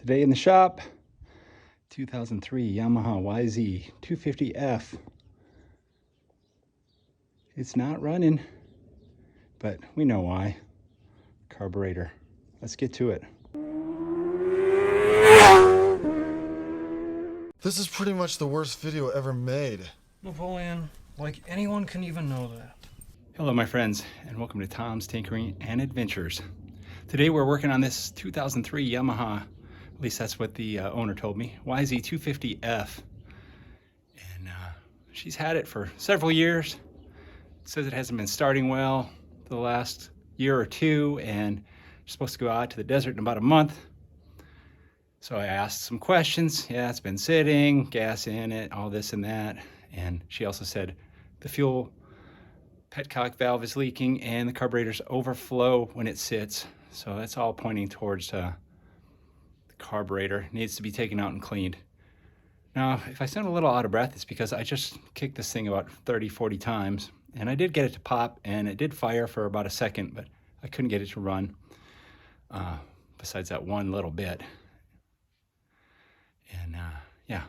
Today in the shop, 2003 Yamaha YZ250F. It's not running, but we know why. Carburetor. Let's get to it. This is pretty much the worst video ever made. Napoleon, like anyone can even know that. Hello my friends, and welcome to Tom's Tinkering and Adventures. Today we're working on this 2003 Yamaha, at least that's what the owner told me, YZ250F. And she's had it for several years. Says it hasn't been starting well the last year or two, and she's supposed to go out to the desert in about a month. So I asked some questions. Yeah, it's been sitting, gas in it, all this and that. And she also said the fuel petcock valve is leaking and the carburetors overflow when it sits. So that's all pointing towards the carburetor. Needs to be taken out and cleaned. Now, if I sound a little out of breath, it's because I just kicked this thing about 30, 40 times. And I did get it to pop, and it did fire for about a second, but I couldn't get it to run, besides that one little bit. And yeah,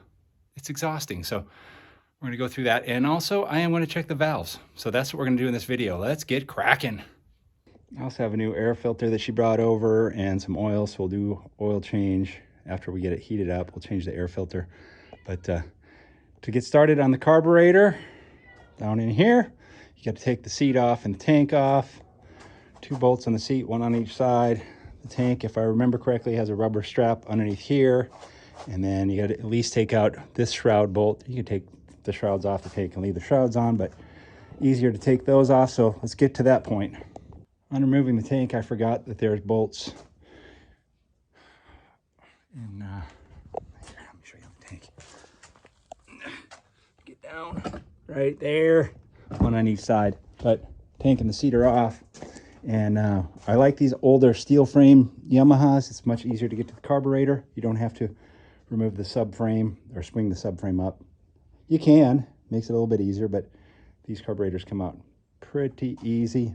it's exhausting. So we're gonna go through that. And also I am gonna check the valves. So that's what we're gonna do in this video. Let's get cracking. I also have a new air filter that she brought over and some oil. So we'll do oil change after we get it heated up. We'll change the air filter. But to get started on the carburetor, down in here, you got to take the seat off and the tank off. 2 bolts on the seat, 1 on each side. The tank, if I remember correctly, has a rubber strap underneath here. And then you got to at least take out this shroud bolt. You can take the shrouds off the tank and leave the shrouds on, but easier to take those off. So let's get to that point. On removing the tank, I forgot that there's bolts. And here, let me show you the tank. Get down right there, 1 on each side. But tank and the seat are off. And I like these older steel frame Yamahas. It's much easier to get to the carburetor. You don't have to remove the subframe or swing the subframe up. You can, makes it a little bit easier, but these carburetors come out pretty easy.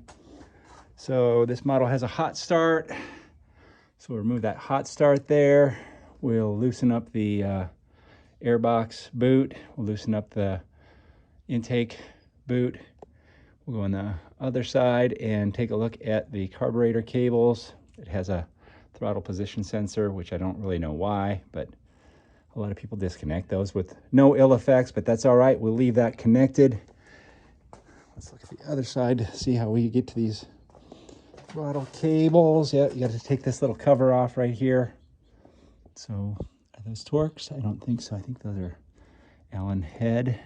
So this model has a hot start. So we'll remove that hot start there. We'll loosen up the airbox boot. We'll loosen up the intake boot. We'll go on the other side and take a look at the carburetor cables. It has a throttle position sensor, which I don't really know why, but a lot of people disconnect those with no ill effects, but that's all right. We'll leave that connected. Let's look at the other side, see how we get to these throttle cables. Yeah, you got to take this little cover off right here. So are those Torx? I don't think so. I think those are Allen head.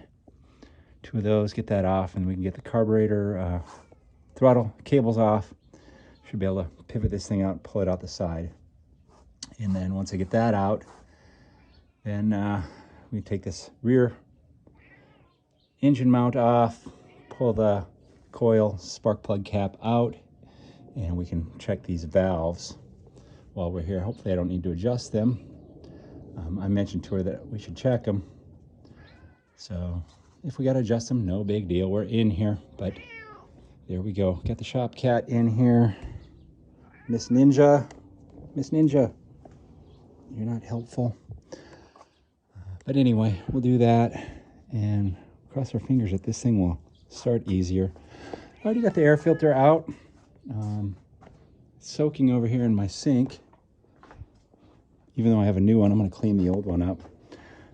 2 of those, get that off, and we can get the carburetor throttle cables off. Should be able to pivot this thing out, pull it out the side. And then once I get that out, then we take this rear engine mount off, pull the coil spark plug cap out, and we can check these valves while we're here. Hopefully I don't need to adjust them. I mentioned to her that we should check them. So if we got to adjust them, no big deal. We're in here, but there we go. Got the shop cat in here. Miss Ninja, you're not helpful. But anyway, we'll do that and cross our fingers that this thing will start easier. I already got the air filter out. Soaking over here in my sink. Even though I have a new one, I'm going to clean the old one up.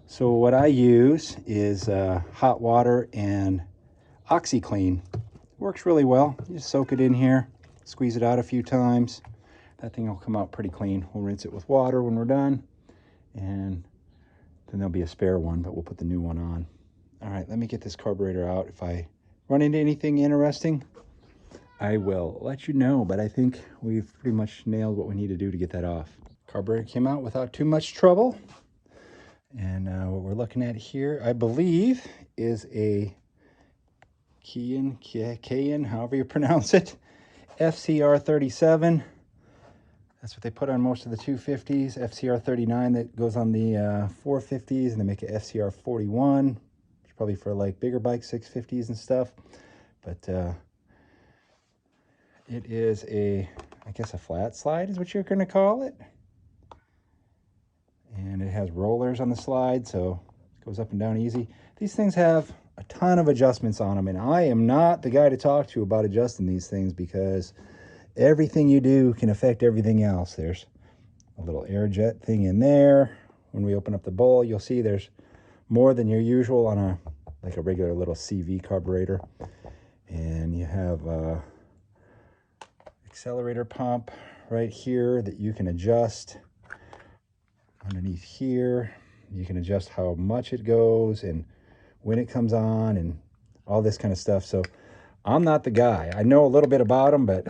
So what I use is hot water and OxyClean. Works really well. You just soak it in here, squeeze it out a few times. That thing will come out pretty clean. We'll rinse it with water when we're done, and then there'll be a spare one, but we'll put the new one on. All right, let me get this carburetor out. If I run into anything interesting, I will let you know, but I think we've pretty much nailed what we need to do to get that off. Carburetor came out without too much trouble. And what we're looking at here, I believe, is a Cayenne, however you pronounce it, FCR 37. That's what they put on most of the 250s. FCR 39 that goes on the 450s, and they make an FCR 41. It's probably for like bigger bikes, 650s and stuff. But it is a, I guess a flat slide is what you're going to call it. has rollers on the slide, so it goes up and down easy. These things have a ton of adjustments on them, and I am not the guy to talk to about adjusting these things because everything you do can affect everything else. There's a little air jet thing in there. When we open up the bowl, you'll see there's more than your usual on a regular little CV carburetor. And you have a accelerator pump right here that you can adjust. Underneath here, you can adjust how much it goes and when it comes on and all this kind of stuff. So I'm not the guy. I know a little bit about them, but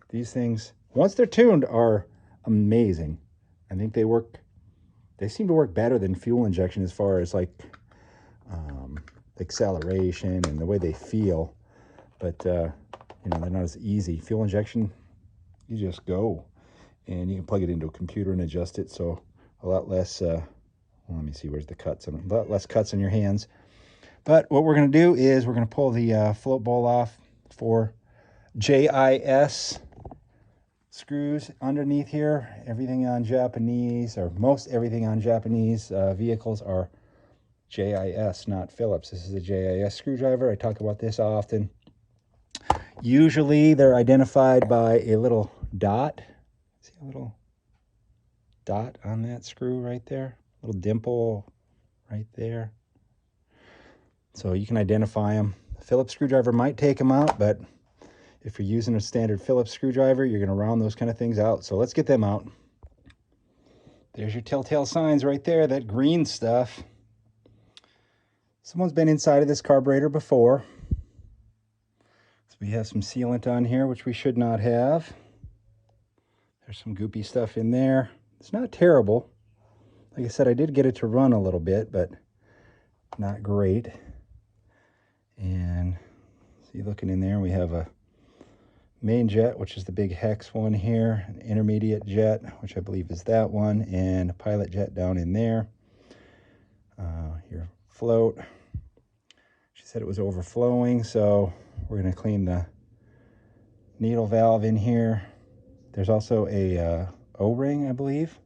these things, once they're tuned, are amazing. I think they seem to work better than fuel injection as far as like acceleration and the way they feel. But you know, they're not as easy. Fuel injection, you just go and you can plug it into a computer and adjust it. So a lot less, well, let me see, where's the cuts? A lot less cuts on your hands. But what we're going to do is we're going to pull the float bowl off for JIS screws underneath here. Everything on Japanese, or most everything on Japanese vehicles are JIS, not Phillips. This is a JIS screwdriver. I talk about this often. Usually they're identified by a little dot. See a little dot on that screw right there? A little dimple right there. So you can identify them. A Phillips screwdriver might take them out, but if you're using a standard Phillips screwdriver, you're going to round those kind of things out. So let's get them out. There's your telltale signs right there, that green stuff. Someone's been inside of this carburetor before. So we have some sealant on here, which we should not have. There's some goopy stuff in there. It's not terrible. Like I said, I did get it to run a little bit, but not great. And see, looking in there, we have a main jet, which is the big hex one here, an intermediate jet, which I believe is that one, and a pilot jet down in there. Your float. She said it was overflowing, so we're going to clean the needle valve in here. There's also a O-ring, I believe,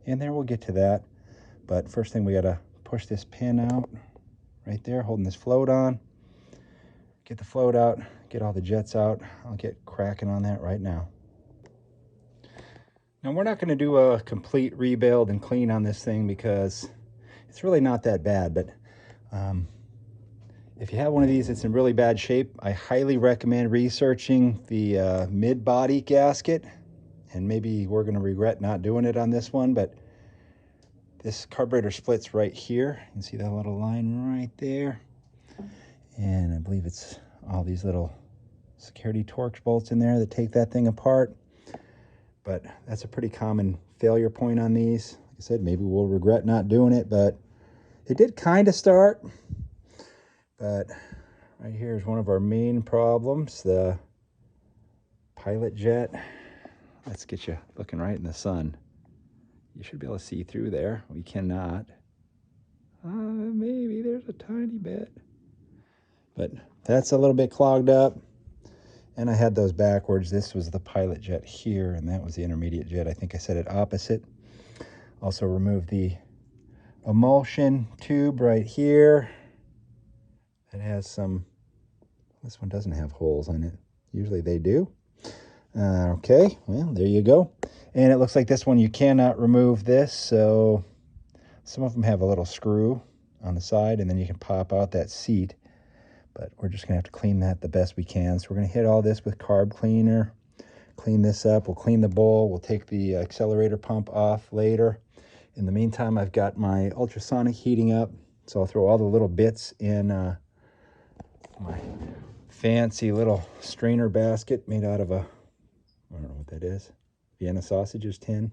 in there. We'll get to that. But first thing, we got to push this pin out right there, holding this float on. Get the float out, get all the jets out. I'll get cracking on that right now. Now, we're not going to do a complete rebuild and clean on this thing because it's really not that bad. But if you have one of these that's in really bad shape, I highly recommend researching the mid-body gasket. And maybe we're going to regret not doing it on this one, but this carburetor splits right here. You can see that little line right there. And I believe it's all these little security Torx bolts in there that take that thing apart. But that's a pretty common failure point on these. Like I said, maybe we'll regret not doing it, but it did kind of start. But right here is one of our main problems, the pilot jet. Let's get you looking right in the sun. You should be able to see through there. We cannot. Maybe there's a tiny bit. But that's a little bit clogged up. And I had those backwards. This was the pilot jet here, and that was the intermediate jet. I think I said it opposite. Also remove the emulsion tube right here. It has some, this one doesn't have holes in it. Usually they do. Okay, well, there you go. And it looks like this one, you cannot remove this. So some of them have a little screw on the side, and then you can pop out that seat. But we're just going to have to clean that the best we can. So we're going to hit all this with carb cleaner, clean this up. We'll clean the bowl. We'll take the accelerator pump off later. In the meantime, I've got my ultrasonic heating up. So I'll throw all the little bits in my fancy little strainer basket made out of a, I don't know what that is, Vienna sausages tin.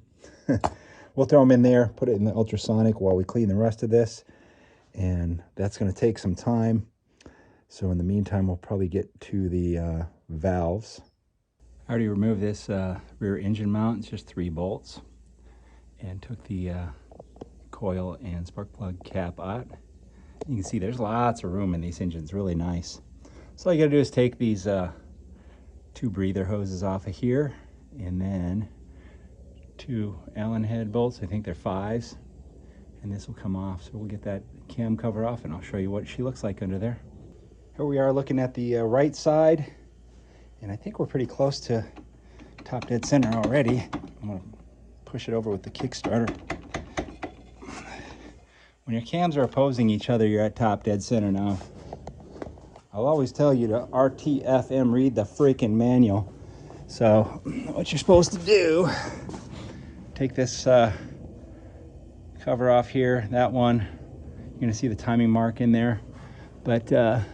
We'll throw them in there, put it in the ultrasonic while we clean the rest of this. And that's going to take some time. So in the meantime, we'll probably get to the valves. I already removed this rear engine mount. It's just 3 bolts. And took the coil and spark plug cap out. You can see there's lots of room in these engines, really nice. So all you gotta do is take these 2 breather hoses off of here, and then 2 Allen head bolts, I think they're 5s. and this will come off. So we'll get that cam cover off and I'll show you what she looks like under there. Here we are looking at the right side, and I think we're pretty close to top dead center already. I'm gonna push it over with the Kickstarter. When your cams are opposing each other, you're at top dead center now. I'll always tell you to RTFM, read the freaking manual. So what you're supposed to do, take this cover off here, that one. You're gonna see the timing mark in there. But there's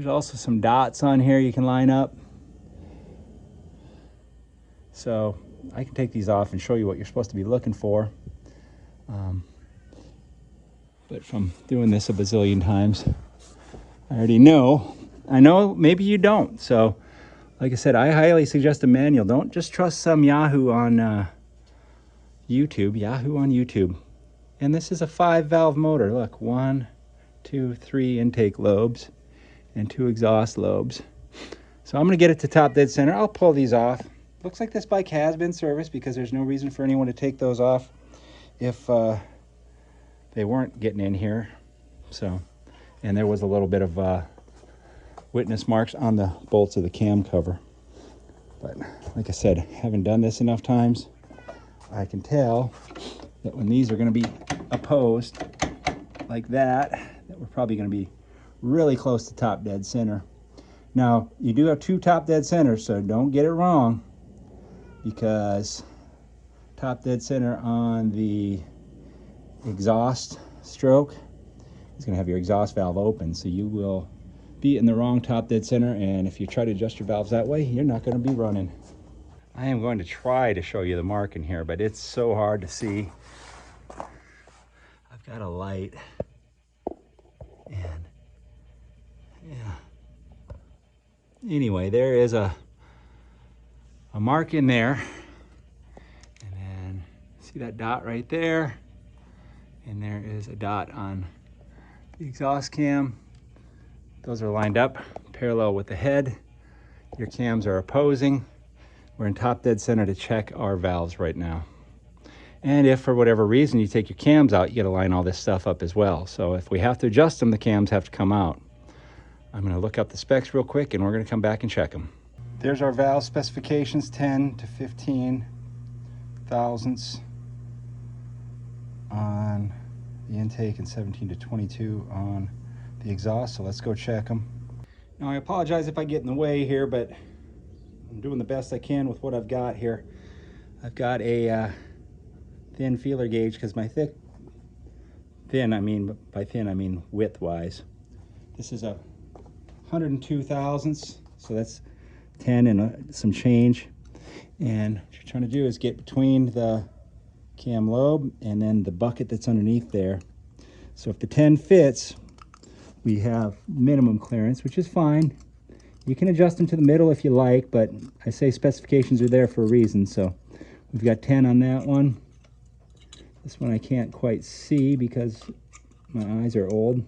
also some dots on here you can line up. So I can take these off and show you what you're supposed to be looking for. But from doing this a bazillion times, I already know. I know maybe you don't. So like I said, I highly suggest a manual. Don't just trust some Yahoo on YouTube. And this is a 5-valve motor. Look, 1, 2, 3 intake lobes and 2 exhaust lobes. So I'm gonna get it to top dead center. I'll pull these off. Looks like this bike has been serviced because there's no reason for anyone to take those off if they weren't getting in here. So, and there was a little bit of witness marks on the bolts of the cam cover. But like I said, having done this enough times, I can tell that when these are going to be opposed like that, that we're probably going to be really close to top dead center. Now, you do have 2 top dead centers, so don't get it wrong, because top dead center on the exhaust stroke is going to have your exhaust valve open, so you will be in the wrong top dead center, and if you try to adjust your valves that way, you're not going to be running. I am going to try to show you the mark in here, but it's so hard to see. I've got a light, and yeah. Anyway, there is a mark in there, and then see that dot right there, and there is a dot on the exhaust cam. Those are lined up parallel with the head. Your cams are opposing. We're in top dead center to check our valves right now. And if for whatever reason you take your cams out, you gotta line all this stuff up as well. So if we have to adjust them, the cams have to come out. I'm gonna look up the specs real quick and we're gonna come back and check them. There's our valve specifications, 10 to 15 thousandths on the intake and 17 to 22 on the exhaust. So let's go check them. Now I apologize if I get in the way here, but I'm doing the best I can with what I've got here. I've got a thin feeler gauge because my by thin I mean width wise. This is a 102 thousandths, so that's 10 and some change. And what you're trying to do is get between the cam lobe and then the bucket that's underneath there. So if the 10 fits, we have minimum clearance, which is fine. You can adjust them to the middle if you like, but I say specifications are there for a reason. So we've got 10 on that one. This one I can't quite see because my eyes are old,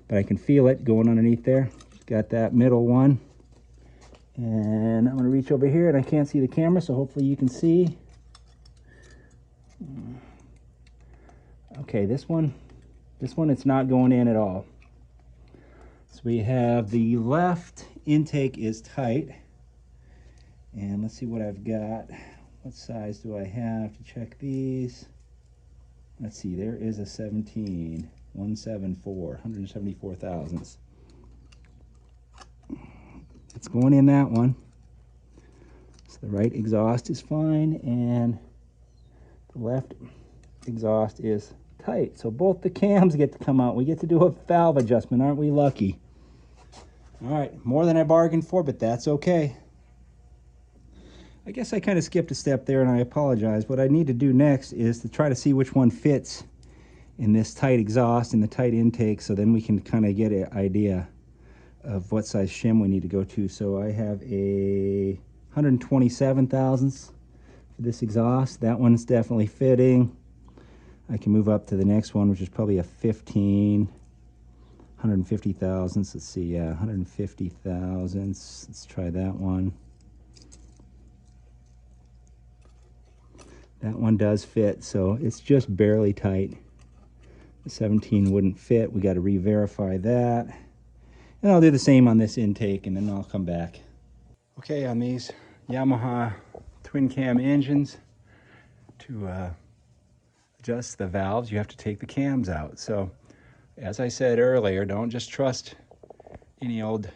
but I can feel it going underneath there. Got that middle one. And I'm gonna reach over here and I can't see the camera, so hopefully you can see. Okay, this one it's not going in at all. So we have the left intake is tight. And let's see what I've got. What size do I have to check these? Let's see, there is a 174 thousandths. It's going in that one. So the right exhaust is fine and the left exhaust is tight. So both the cams get to come out. We get to do a valve adjustment. Aren't we lucky? All right, more than I bargained for, but that's okay. I guess I kind of skipped a step there and I apologize. What I need to do next is to try to see which one fits in this tight exhaust and the tight intake, so then we can kind of get an idea of what size shim we need to go to. So I have a 127 thousandths for this exhaust. That one's definitely fitting. I can move up to the next one, which is probably a 150 thousandths. Let's see, yeah, 150 thousandths. Let's try that one. That one does fit, so it's just barely tight. The 17 wouldn't fit. We got to re-verify that. And I'll do the same on this intake, and then I'll come back. Okay, on these Yamaha twin cam engines, to adjust the valves, you have to take the cams out. So, as I said earlier, don't just trust any old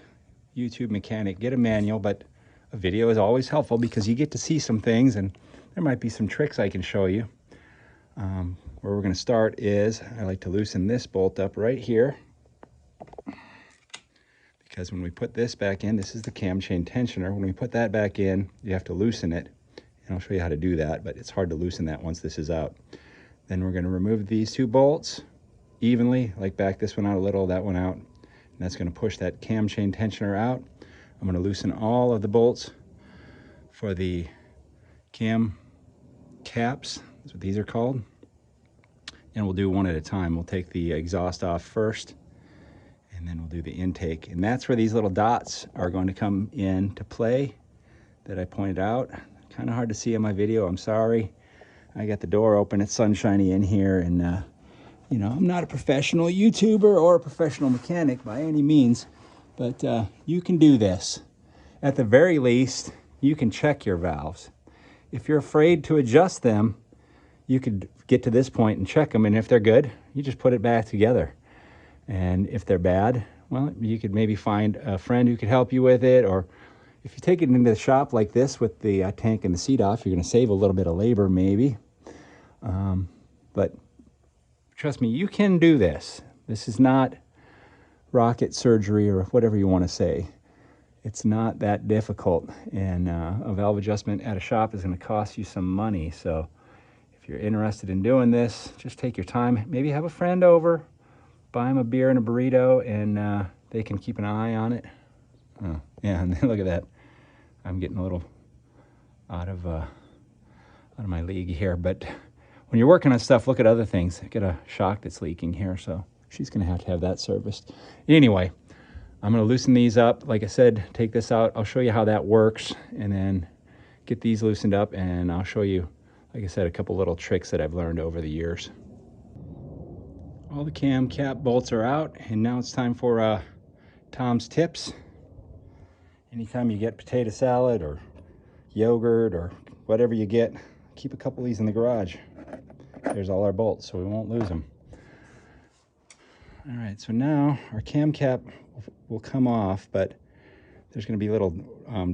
YouTube mechanic. Get a manual, but a video is always helpful because you get to see some things, and there might be some tricks I can show you. Where we're going to start is, I like to loosen this bolt up right here, because when we put this back in, this is the cam chain tensioner. When we put that back in, you have to loosen it, and I'll show you how to do that, but it's hard to loosen that once this is out. Then we're going to remove these two bolts evenly, like back this one out a little, that one out, and that's going to push that cam chain tensioner out. I'm going to loosen all of the bolts for the cam caps, that's what these are called, and we'll do one at a time. We'll take the exhaust off first, and then we'll do the intake, and that's where these little dots are going to come into play that I pointed out. Kind of hard to see on my video, I'm sorry. I got the door open, it's sunshiny in here, and you know, I'm not a professional YouTuber or a professional mechanic by any means, but you can do this. At the very least, you can check your valves. If you're afraid to adjust them, you could get to this point and check them, and if they're good, you just put it back together. And if they're bad, well, you could maybe find a friend who could help you with it, or if you take it into the shop like this with the tank and the seat off, you're going to save a little bit of labor maybe. But trust me, you can do this. This is not rocket surgery or whatever you want to say. It's not that difficult, and a valve adjustment at a shop is going to cost you some money. So if you're interested in doing this, just take your time. Maybe have a friend over, buy them a beer and a burrito, and they can keep an eye on it. Oh, yeah, and look at that. I'm getting a little out of my league here, but when you're working on stuff, look at other things. I got a shock that's leaking here, so she's going to have that serviced. Anyway, I'm going to loosen these up. Like I said, take this out. I'll show you how that works, and then get these loosened up, and I'll show you, like I said, a couple little tricks that I've learned over the years. All the cam cap bolts are out, and now it's time for Tom's tips. Anytime you get potato salad or yogurt or whatever you get, keep a couple of these in the garage. There's all our bolts, so we won't lose them. All right, so now our cam cap will come off, but there's going to be little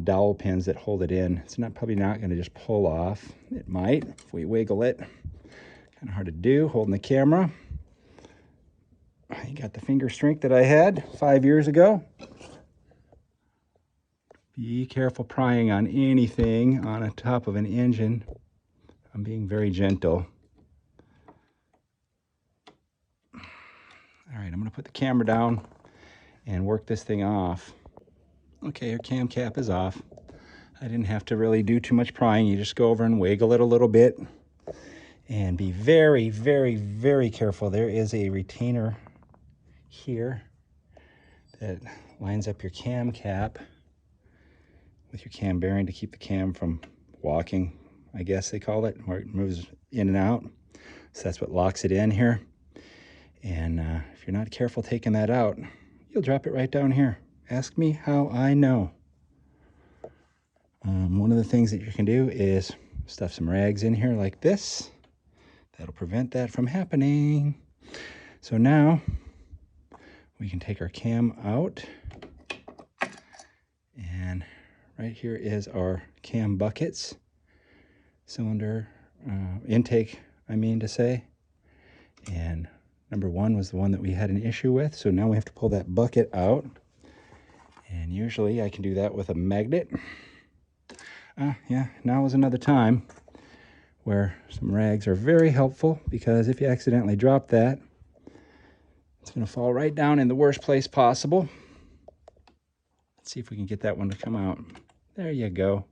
dowel pins that hold it in. It's probably not going to just pull off. It might if we wiggle it. Kind of hard to do holding the camera. I got the finger strength that I had 5 years ago. Be careful prying on anything on the top of an engine. I'm being very gentle. All right, I'm going to put the camera down and work this thing off. Okay, our cam cap is off. I didn't have to really do too much prying. You just go over and wiggle it a little bit. And be very, very, very careful. There is a retainer here that lines up your cam cap with your cam bearing to keep the cam from walking, I guess they call it, where it moves in and out. So that's what locks it in here. And if you're not careful taking that out, you'll drop it right down here. Ask me how I know. One of the things that you can do is stuff some rags in here like this. That'll prevent that from happening. So now we can take our cam out, and right here is our cam buckets, cylinder, intake, I mean to say. And number one was the one that we had an issue with, so now we have to pull that bucket out. And usually I can do that with a magnet. Yeah, now is another time where some rags are very helpful, because if you accidentally drop that, it's going to fall right down in the worst place possible. Let's see if we can get that one to come out. There you go.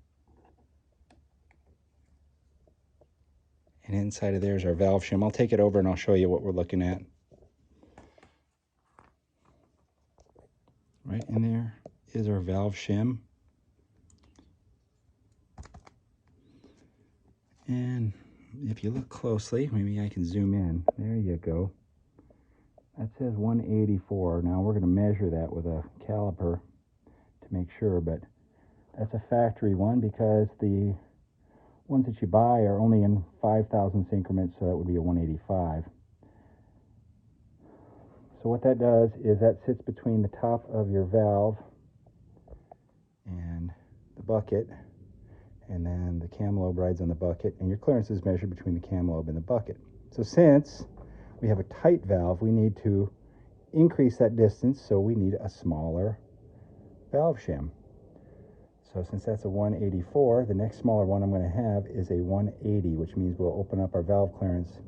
And inside of there is our valve shim. I'll take it over and I'll show you what we're looking at. Right in there is our valve shim. And if you look closely, maybe I can zoom in. There you go. That says 184. Now we're going to measure that with a caliper to make sure, but that's a factory one because the ones that you buy are only in 5,000ths increments, so that would be a 185. So what that does is that sits between the top of your valve and the bucket, and then the cam lobe rides on the bucket, and your clearance is measured between the cam lobe and the bucket. So since we have a tight valve, we need to increase that distance, so we need a smaller valve shim. So since that's a 184, the next smaller one I'm going to have is a 180, which means we'll open up our valve clearance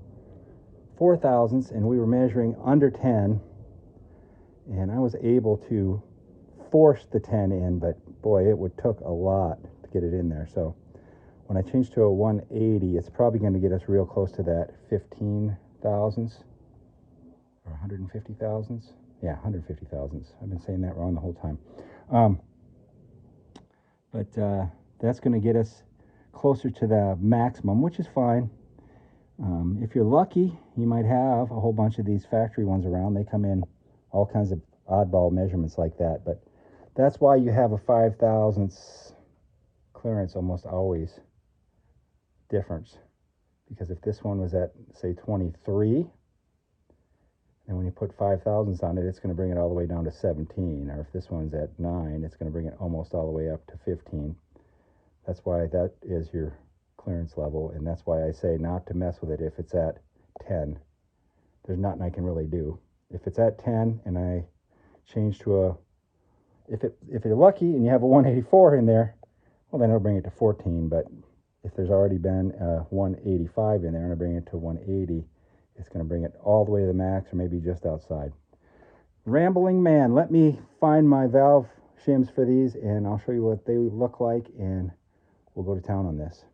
4,000ths, and we were measuring under 10, and I was able to force the 10 in, but boy, it took a lot to get it in there. So when I change to a 180, it's probably going to get us real close to that 15,000ths or 150,000ths. Yeah, 150,000ths. I've been saying that wrong the whole time. But that's going to get us closer to the maximum, which is fine. If you're lucky, you might have a whole bunch of these factory ones around. They come in all kinds of oddball measurements like that, but that's why you have a 5,000ths clearance almost always difference. Because if this one was at, say, 23, and when you put 5,000ths on it, it's going to bring it all the way down to 17. Or if this one's at 9, it's going to bring it almost all the way up to 15. That's why that is your clearance level, and that's why I say not to mess with it if it's at 10. There's nothing I can really do. If it's at 10 and I change to a, if you're lucky and you have a 184 in there, well, then it'll bring it to 14. But if there's already been a 185 in there and I bring it to 180, it's going to bring it all the way to the max or maybe just outside. Rambling man, let me find my valve shims for these and I'll show you what they look like, and we'll go to town on this.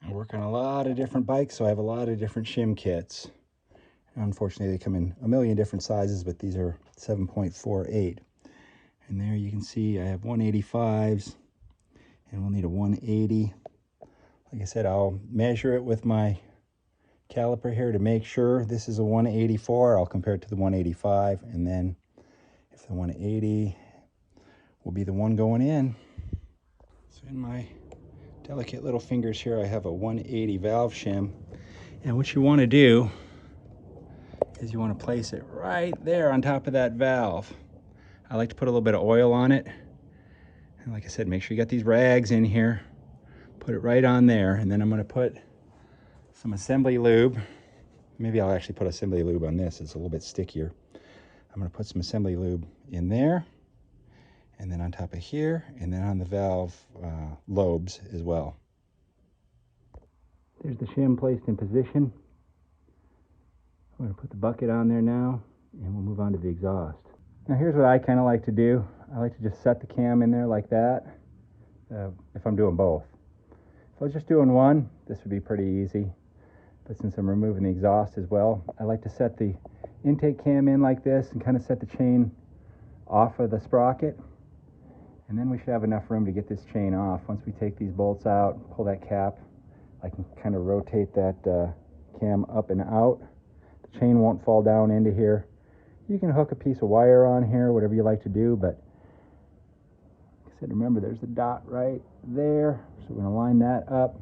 I work on a lot of different bikes, so I have a lot of different shim kits. Unfortunately, they come in a million different sizes, but these are 7.48. And there you can see I have 185s, and we'll need a 180. Like I said, I'll measure it with my caliper here to make sure this is a 184. I'll compare it to the 185, and then if the 180 will be the one going in. So in my delicate little fingers here, I have a 180 valve shim, and what you want to do is you want to place it right there on top of that valve. I like to put a little bit of oil on it, and like I said, make sure you got these rags in here. Put it right on there, and then I'm going to put some assembly lube. Maybe I'll actually put assembly lube on this. It's a little bit stickier. I'm going to put some assembly lube in there, and then on top of here, and then on the valve lobes as well. There's the shim placed in position. I'm going to put the bucket on there now, and we'll move on to the exhaust. Now here's what I kind of like to do. I like to just set the cam in there like that, if I'm doing both. If I was just doing one, this would be pretty easy. But since I'm removing the exhaust as well, I like to set the intake cam in like this and kind of set the chain off of the sprocket. And then we should have enough room to get this chain off. Once we take these bolts out, pull that cap, I can kind of rotate that cam up and out. The chain won't fall down into here. You can hook a piece of wire on here, whatever you like to do, but like I said, remember there's the dot right there. So we're going to line that up.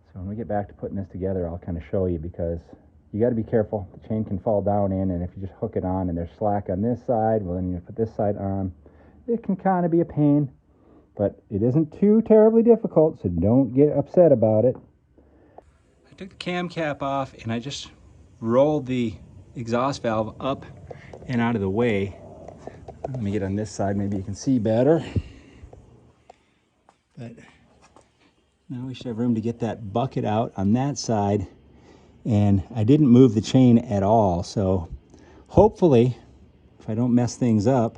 So when we get back to putting this together, I'll kind of show you, because you got to be careful. The chain can fall down in, and if you just hook it on and there's slack on this side, well, then you put this side on. It can kind of be a pain, but it isn't too terribly difficult, so don't get upset about it. I took the cam cap off and I just rolled the exhaust valve up and out of the way. Let me get on this side, maybe you can see better. But now we should have room to get that bucket out on that side, and I didn't move the chain at all, so hopefully, if I don't mess things up,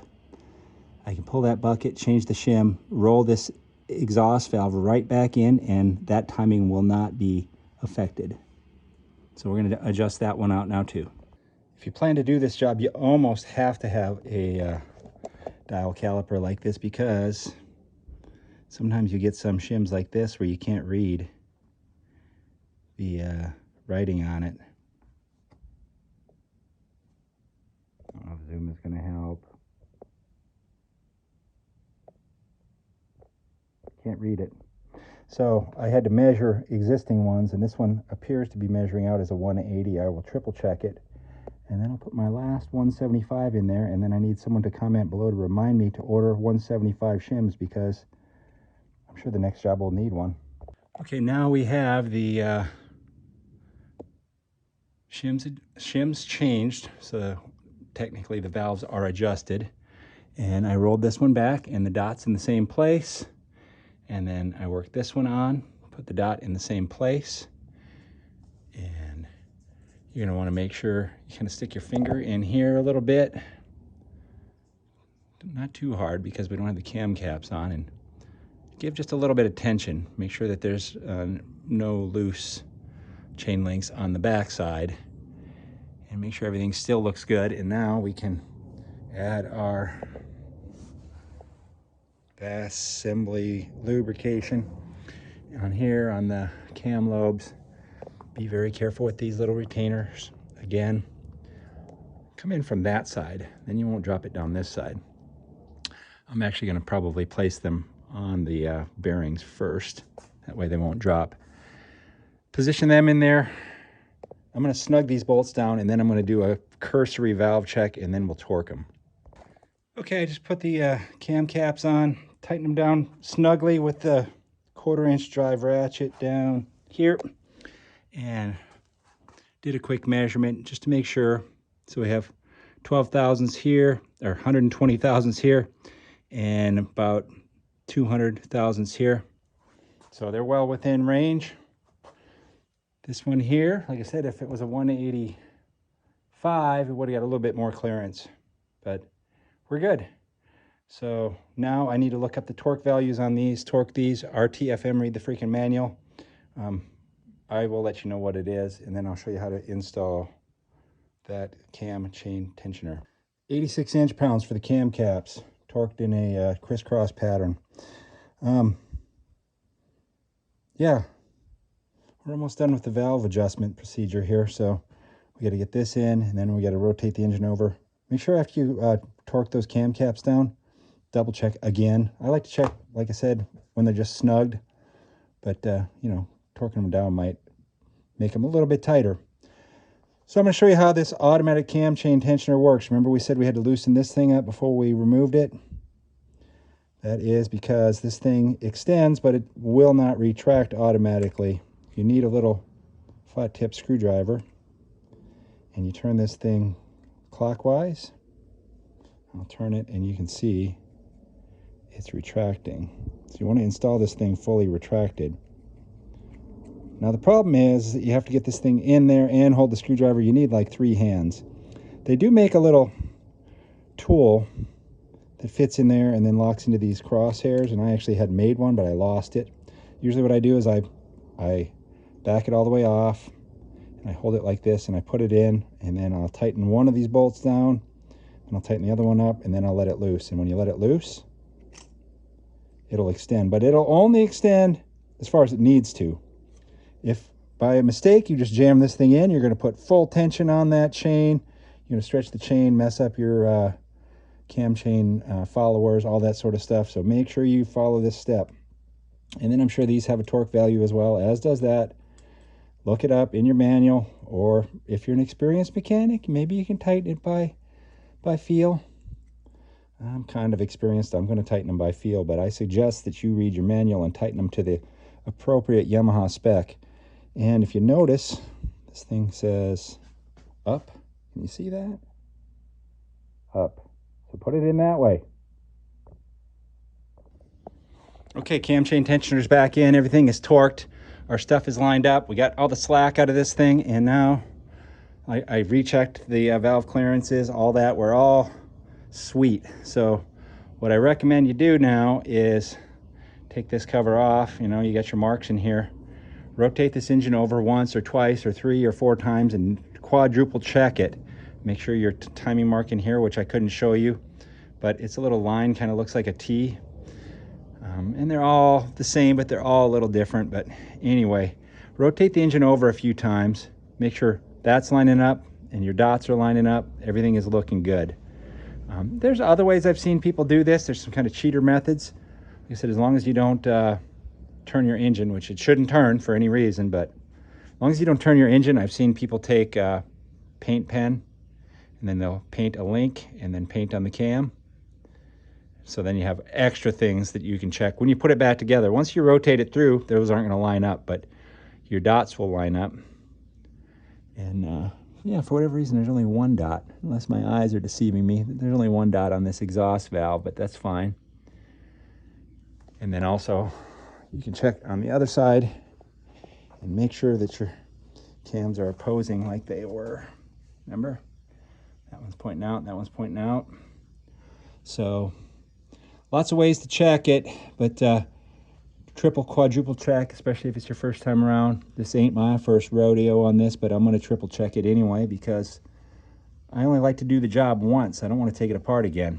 I can pull that bucket, change the shim, roll this exhaust valve right back in, and that timing will not be affected. So we're going to adjust that one out now too. If you plan to do this job, you almost have to have a dial caliper like this, because sometimes you get some shims like this where you can't read be writing on it. I don't know if zoom is going to help. Can't read it. So I had to measure existing ones, and this one appears to be measuring out as a 180. I will triple check it, and then I'll put my last 175 in there, and then I need someone to comment below to remind me to order 175 shims, because I'm sure the next job will need one. Okay, now we have the shims changed, so technically the valves are adjusted, and I rolled this one back and the dot's in the same place, and then I worked this one on, put the dot in the same place, and you're going to want to make sure you kind of stick your finger in here a little bit, not too hard because we don't have the cam caps on, and give just a little bit of tension. Make sure that there's no loose chain links on the back side, and make sure everything still looks good. And now we can add our Reassembly lubrication on here on the cam lobes. Be very careful with these little retainers. Again, come in from that side, then you won't drop it down this side. I'm actually going to probably place them on the bearings first, that way they won't drop. Position them in there. I'm going to snug these bolts down, and then I'm going to do a cursory valve check, and then we'll torque them. Okay, I just put the cam caps on, tighten them down snugly with the 1/4-inch drive ratchet down here, and did a quick measurement just to make sure. So we have 12 thousandths here, or 120 thousandths here, and about 200 thousandths here. So they're well within range. This one here, like I said, if it was a 185, it would have got a little bit more clearance, but we're good. So now I need to look up the torque values on these, torque these, RTFM, read the freaking manual. I will let you know what it is, and then I'll show you how to install that cam chain tensioner. 86 inch-pounds for the cam caps, torqued in a crisscross pattern. Yeah, we're almost done with the valve adjustment procedure here, so we got to get this in, and then we got to rotate the engine over. Make sure after you torque those cam caps down, double check again. I like to check, like I said, when they're just snugged, but you know, torquing them down might make them a little bit tighter. So I'm going to show you how this automatic cam chain tensioner works. Remember we said we had to loosen this thing up before we removed it? That is because this thing extends, but it will not retract automatically. You need a little flat tip screwdriver, and you turn this thing clockwise. I'll turn it, and you can see it's retracting. So you want to install this thing fully retracted. Now the problem is that you have to get this thing in there and hold the screwdriver. You need like 3 hands. They do make a little tool that fits in there and then locks into these crosshairs, and I actually had made one, but I lost it. Usually what I do is I back it all the way off, and I hold it like this, and I put it in, and then I'll tighten one of these bolts down, and I'll tighten the other one up, and then I'll let it loose. And when you let it loose, it'll extend, but it'll only extend as far as it needs to. If by a mistake you just jam this thing in, you're going to put full tension on that chain. You're going to stretch the chain, mess up your cam chain followers, all that sort of stuff. So make sure you follow this step. And then I'm sure these have a torque value as well, as does that. Look it up in your manual, or if you're an experienced mechanic, maybe you can tighten it by feel. I'm kind of experienced. I'm going to tighten them by feel, but I suggest that you read your manual and tighten them to the appropriate Yamaha spec. And if you notice, this thing says up. Can you see that? Up. So put it in that way. Okay, cam chain tensioner's back in. Everything is torqued. Our stuff is lined up. We got all the slack out of this thing, and now I rechecked the valve clearances, all that. We're all sweet. So what I recommend you do now is take this cover off. You know, you got your marks in here. Rotate this engine over once or twice or 3 or 4 times and quadruple check it. Make sure your timing mark in here, which I couldn't show you, but it's a little line, kind of looks like a T. And they're all the same, but they're all a little different. But anyway, rotate the engine over a few times. Make sure that's lining up and your dots are lining up. Everything is looking good. There's other ways I've seen people do this. There's some kind of cheater methods. Like I said, as long as you don't turn your engine, which it shouldn't turn for any reason, but as long as you don't turn your engine, I've seen people take a paint pen and then they'll paint a link and then paint on the cam. So then you have extra things that you can check when you put it back together. Once you rotate it through, those aren't going to line up, but your dots will line up. And yeah, for whatever reason, there's only one dot, unless my eyes are deceiving me. There's only one dot on this exhaust valve, but that's fine. And then also, you can check on the other side and make sure that your cams are opposing like they were. Remember? That one's pointing out, that one's pointing out. So, lots of ways to check it, but triple, quadruple check, especially if it's your first time around. This ain't my first rodeo on this, but I'm going to triple check it anyway because I only like to do the job once. I don't want to take it apart again.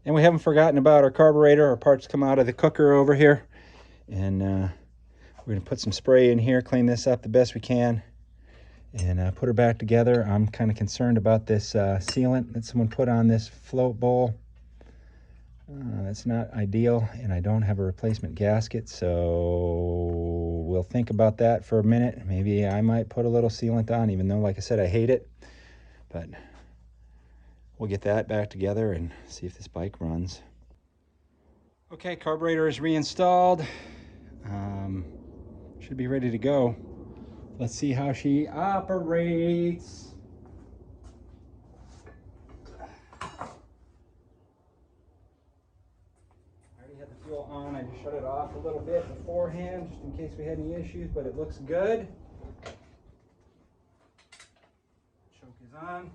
And we haven't forgotten about our carburetor. Our parts come out of the cooker over here. And we're going to put some spray in here, clean this up the best we can, and put her back together. I'm kind of concerned about this sealant that someone put on this float bowl. That's not ideal, and I don't have a replacement gasket, so we'll think about that for a minute. Maybe I might put a little sealant on, even though, like I said, I hate it. But we'll get that back together and see if this bike runs. Okay, carburetor is reinstalled. Should be ready to go. Let's see how she operates. Fuel on. I just shut it off a little bit beforehand just in case we had any issues, but it looks good. Choke is on.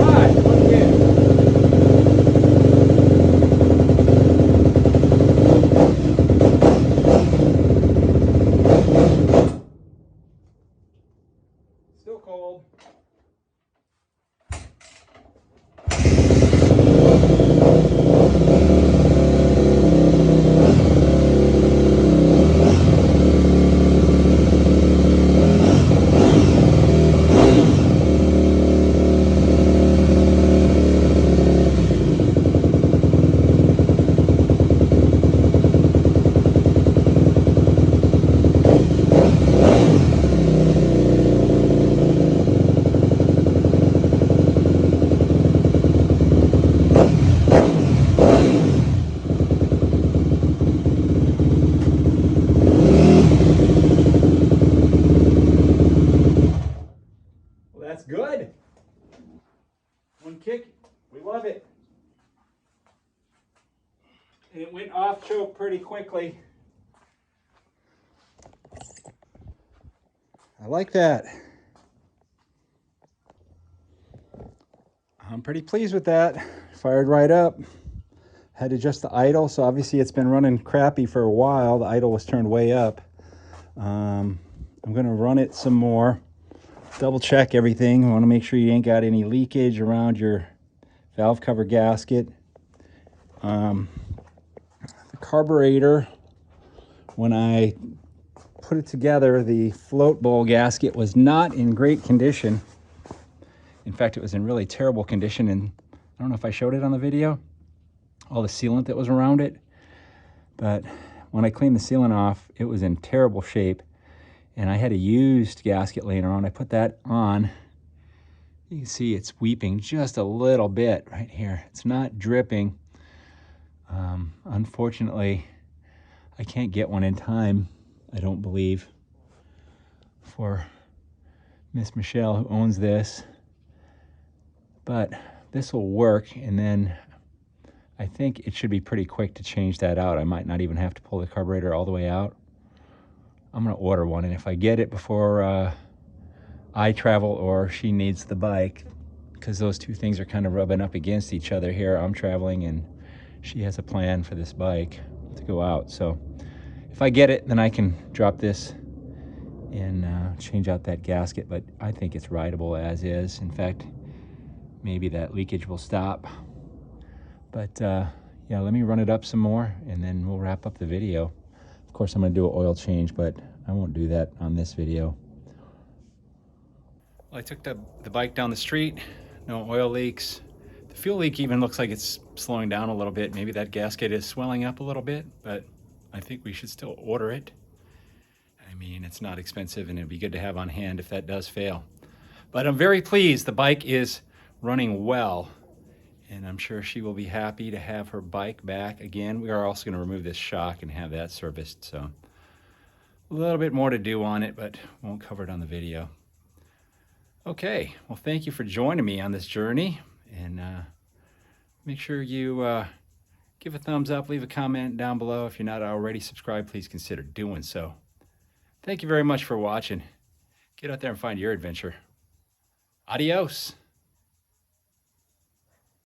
All right, look in. Still cold. That's good. One kick, we love it. And it went off choke pretty quickly. I like that. I'm pretty pleased with that. Fired right up. Had to adjust the idle, so obviously it's been running crappy for a while. The idle was turned way up. I'm gonna run it some more. Double check everything. I want to make sure you ain't got any leakage around your valve cover gasket. The carburetor, when I put it together, the float bowl gasket was not in great condition. In fact, it was in really terrible condition, and I don't know if I showed it on the video, all the sealant that was around it. But when I cleaned the sealant off, it was in terrible shape. And I had a used gasket laying around. I put that on. You can see it's weeping just a little bit right here. It's not dripping. Unfortunately, I can't get one in time, I don't believe, for Miss Michelle, who owns this. But this will work, and then I think it should be pretty quick to change that out. I might not even have to pull the carburetor all the way out. I'm going to order one, and if I get it before I travel or she needs the bike, because those two things are kind of rubbing up against each other here. I'm traveling, and she has a plan for this bike to go out. So if I get it, then I can drop this and change out that gasket, but I think it's rideable as is. In fact, maybe that leakage will stop. But yeah, let me run it up some more, and then we'll wrap up the video. Of course, I'm going to do an oil change, but I won't do that on this video. Well, I took the bike down the street, no oil leaks. The fuel leak even looks like it's slowing down a little bit. Maybe that gasket is swelling up a little bit, but I think we should still order it. I mean, it's not expensive and it'd be good to have on hand if that does fail. But I'm very pleased the bike is running well, and I'm sure she will be happy to have her bike back again. We are also going to remove this shock and have that serviced, so a little bit more to do on it, but won't cover it on the video. Okay, well, thank you for joining me on this journey, and make sure you give a thumbs up, leave a comment down below. If you're not already subscribed, please consider doing so. Thank you very much for watching. Get out there and find your adventure. Adios.